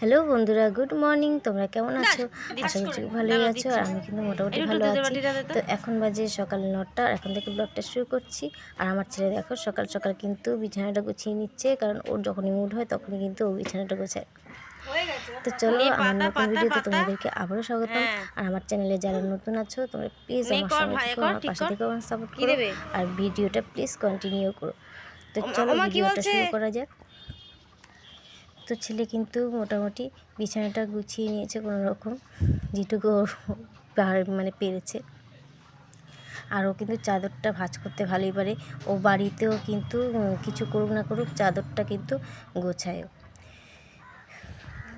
Hello বন্ধুরা, good morning. তোমরা কেমন আছো? আশা করছি ভালোই আছো। আর আমি কিন্তু মোটামুটি ভালো আছি। তো এখন বাজে সকাল 9টা। এখন থেকে ব্লগটা শুরু করছি। আর আমার ছেলে দেখো সকাল সকাল কিন্তু বিছানাটা গুছিয়ে নিচ্ছে, কারণ ওর যখনই মুড হয় তখনই কিন্তু ও বিছানাটা গোছায়। তো চলো, আমার নতুন ভিডিওতে তোমাদেরকে আবারও স্বাগতম। আর আমার চ্যানেলে যারা নতুন আছো তোমরা প্লিজ আমার সঙ্গে থেকো, আমার পাশে থেকে আমার সাপোর্ট করো, আর ভিডিওটা প্লিজ কন্টিনিউ করো। তো চলো ভিডিওটা শুরু করা যাক। তো ছেলে কিন্তু মোটামুটি বিছানাটা গুছিয়ে নিয়েছে কোনো রকম, যেটুকু মানে পেরেছে। আর ও কিন্তু চাদরটা ভাঁজ করতে ভালোই পারে। ও বাড়িতেও কিন্তু কিছু করুক না করুক চাদরটা কিন্তু গোছায়।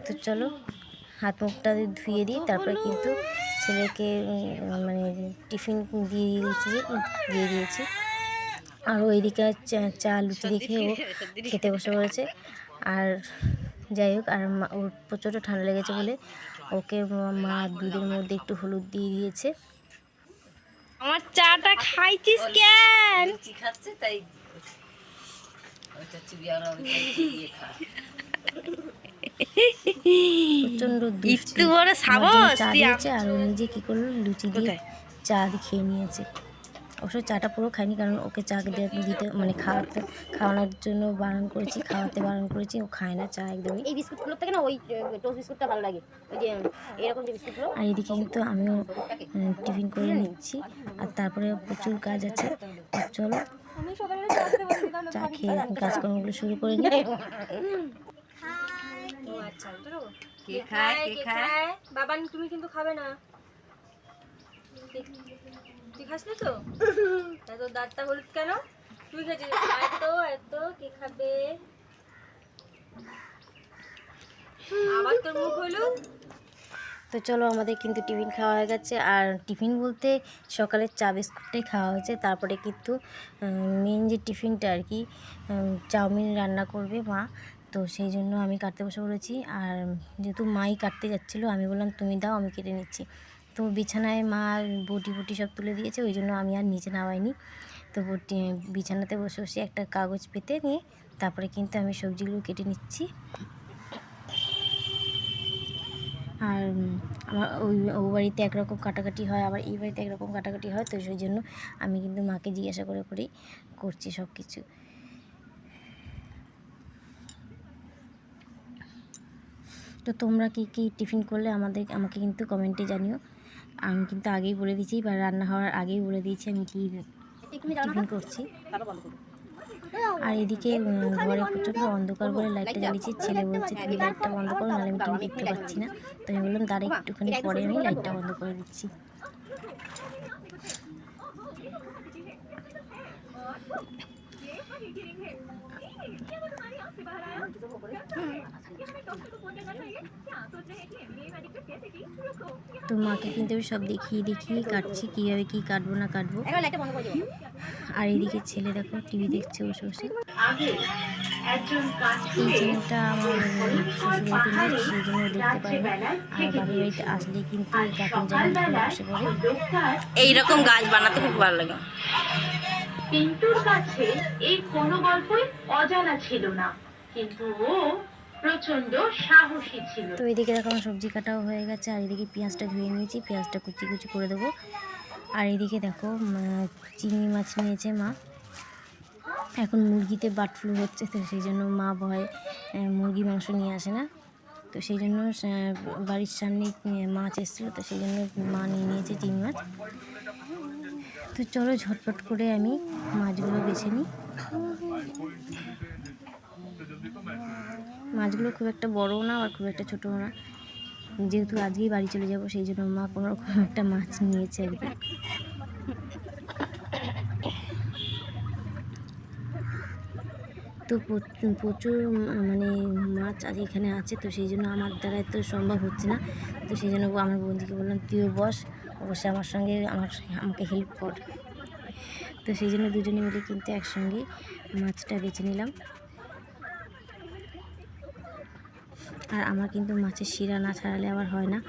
তো চলো হাত মুখটা ধুয়ে দিই, তারপরে কিন্তু ছেলেকে মানে টিফিন দিয়ে দিয়েছি। আর ওইদিকে চা লুচি দেখে ও খেতে বসে পড়েছে। আর যাই হোক, আর ওর প্রচণ্ড ঠান্ডা লেগেছে বলে ওকে মা দুধের মধ্যে একটু হলুদ দিয়ে দিয়েছে। আমার চাটা খাইছিস কেন? খাচ্ছে তাই প্রচণ্ড একটু বড় সাবস চা দিয়েছে, আর ও নিজে কি করলো লুচি দিয়ে চা খেয়ে নিয়েছে। অবশ্য চাটা পুরো খাইনি, কারণ ওকে চা দিতে মানে খাওয়ানোর জন্য খাওয়াতে বারণ করেছি। ও খায় না চা একদমই। এই বিস্কুটগুলো থেকে না ওই টোস্ট বিস্কুটটা ভালো লাগে, ওই যে এরকম যে বিস্কুটগুলো। আর এদিকে কিন্তু আমিও টিফিন করে নিচ্ছি, আর তারপরে প্রচুর কাজ আছে। চলো চা খেয়ে কাজকর্মগুলো শুরু করে নিই। কে খায় কে খায়? বাবান তুমি কিন্তু খাবে না। তুই খাস না তো? এত দাঁতটা হলুদ কেন? তুই খেয়েছিস এত কে খাবে? আবার তোর মুখ হলুদ। তো চলো, আমাদের কিন্তু টিফিন খাওয়া হয়ে গেছে। আর টিফিন বলতে সকালের চা বিস্কুটটাই খাওয়া হয়েছে। তারপরে কিন্তু মেন যে টিফিনটা আর কি, চাউমিন রান্না করবে মা। তো সেই জন্য আমি কাটতে বসে পড়েছি। আর যেহেতু মাই কাটতে যাচ্ছিলো, আমি বললাম তুমি দাও, আমি কেটে নিচ্ছি। তো বিছানায় মা বটি সব তুলে দিয়েছে, ওই জন্য আমি আর নিচে নামাইনি। তো বিছানাতে বসে বসে একটা কাগজ পেতে নিয়ে তারপরে কিন্তু আমি সবজিগুলো কেটে নিচ্ছি। আর আমার ও বাড়িতে একরকম কাটাকাটি হয়, আবার এই বাড়িতে একরকম কাটাকাটি হয়। তো সেই জন্য আমি কিন্তু মাকে জিজ্ঞাসা করেই করছি সব কিছু। তো তোমরা কি টিফিন করলে আমাকে কিন্তু কমেন্টে জানিও। আমি কিন্তু আগেই বলে দিয়েছি, বা রান্না হওয়ার আগেই বলে দিয়েছি আমি কি টিফিন করছি। আর এদিকে ঘরে প্রচণ্ড অন্ধকার বলে লাইটটা জ্বালিয়েছি। ছেলে বলছে তুমি লাইটটা বন্ধ করো, নাহলে আমি টিভি দেখতে পাচ্ছি না। তো আমি বললাম দাঁড়া, একটুখানি পরে আমি লাইটটা বন্ধ করে দিচ্ছি। তো মাকে কিন্তু আমি সব দেখিয়ে কাটছি, কীভাবে কী কাটবো না কাটবো। আর এইদিকে ছেলে দেখো টিভি দেখছে বসে বসে। এই চ্যানেলটা আমার শ্বশুরবাড়িতে নেই, সেই জন্য দেখতে পারে না। আর বাপের বাড়িতে আসলে কিন্তু এই কার্টুন চ্যানেল বসে পড়ে। এইরকম গাছ বানাতে খুব ভালো লাগে। পিন্টুর কাছে এই কোনো গল্পই অজানা ছিল না, কিন্তু ও প্রচন্ড সাহসী ছিল। তো এদিকে দেখো আমার সবজি কাটাও হয়ে গেছে, আর এদিকে পেঁয়াজটা ধুয়ে নিয়েছি, পেঁয়াজটা কুচি করে দেবো। আর এদিকে দেখো চিংড়ি মাছ নিয়েছে মা। এখন মুরগিতে বার্ড ফ্লু হচ্ছে, তো সেই জন্য মা ভয়ে মুরগি মাংস নিয়ে আসে না। তো সেই জন্য বাড়ির সামনে মাছ এসেছিলো, তো সেই জন্য মা নিয়ে নিয়েছে চিংড়ি মাছ। তো চলো ঝটপট করে আমি মাছগুলো বেছে নিই। মাছগুলো খুব একটা বড়ও না আর খুব একটা ছোটও না, যেহেতু আজকেই বাড়ি চলে যাব সেই জন্য মা কোনো রকম একটা মাছ নিয়েছে আর কি। তো প্রচুর মানে মাছ আজ এখানে আছে, তো সেই জন্য আমার দ্বারা তো সম্ভব হচ্ছে না। তো সেই জন্য আমার বন্ধুকে বললাম তুইও বসে আমার সঙ্গে আমাকে হেল্প কর। তো সেই জন্য দুজনে মিলে কিন্তু একসঙ্গেই মাছটা বেছে নিলাম। আর আমার কিন্তু মাছের শিরা না ছাড়ালে আবার হয় না।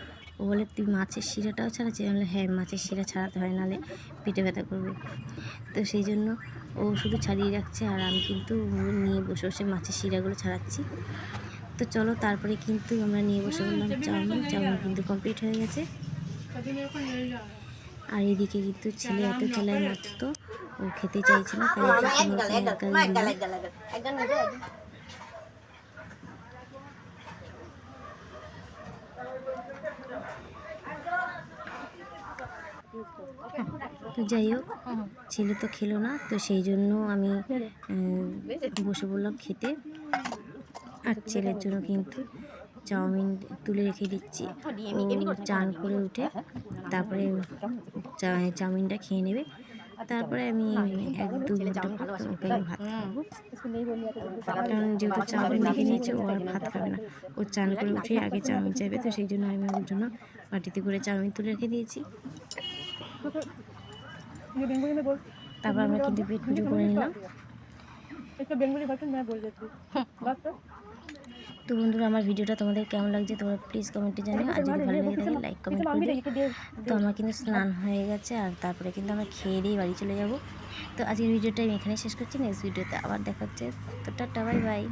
ও বলে তুই মাছের শিরাটাও ছাড়াচ্ছিস? আমি বলে হ্যাঁ, মাছের শিরা ছাড়াতে হয়, নাহলে পেটে ব্যথা করবে। তো সেই জন্য ও শুধু ছাড়িয়ে রাখছে, আর আমি কিন্তু নিয়ে বসে বসে মাছের শিরাগুলো ছাড়াচ্ছি। তো চলো তারপরে কিন্তু আমরা নিয়ে বসে বললাম চাউমিন। চাউমিন কিন্তু কমপ্লিট হয়ে গেছে। আর এদিকে কিন্তু ছেলে এত খেলায় মাত্র ও খেতে চাইছে না, তাই একদম নিজে তো যাই হোক ছেলে তো খেলো না, তো সেই জন্য আমি বসে বললাম খেতে। আর ছেলের জন্য কিন্তু চাউমিন তুলে রেখে দিচ্ছি। ও চান করে উঠে তারপরে চাউমিনটা খেয়ে নেবে। তারপরে আমি 1-2 ঘন্টা পর ওকে ভাত খাবো, কারণ যেহেতু চাউমিন দেখে নিয়েছে ও আর ভাত খাবে না, ও চান করে উঠে আগে চাউমিন চাইবে। তো সেই জন্য আমি ওর জন্য বাটিতে করে চাউমিন তুলে রেখে দিয়েছি। তারপর আমরা কিন্তু পেট পুজো করে নিলাম। তো বন্ধুরা আমার ভিডিওটা তোমাদের কেমন লাগছে তোমরা প্লিজ কমেন্টে জানিও, আর যদি ভালো লাগে থাকে লাইক কমেন্ট করে দিও। তো আমার কিন্তু স্নান হয়ে গেছে, আর তারপরে কিন্তু আমরা খেয়ে দিয়ে বাড়ি চলে যাব। তো আজকের ভিডিওটা আমি এখানে শেষ করছি, নেক্সট ভিডিওতে আবার দেখা হচ্ছে। তো টাটা, বাই বাই।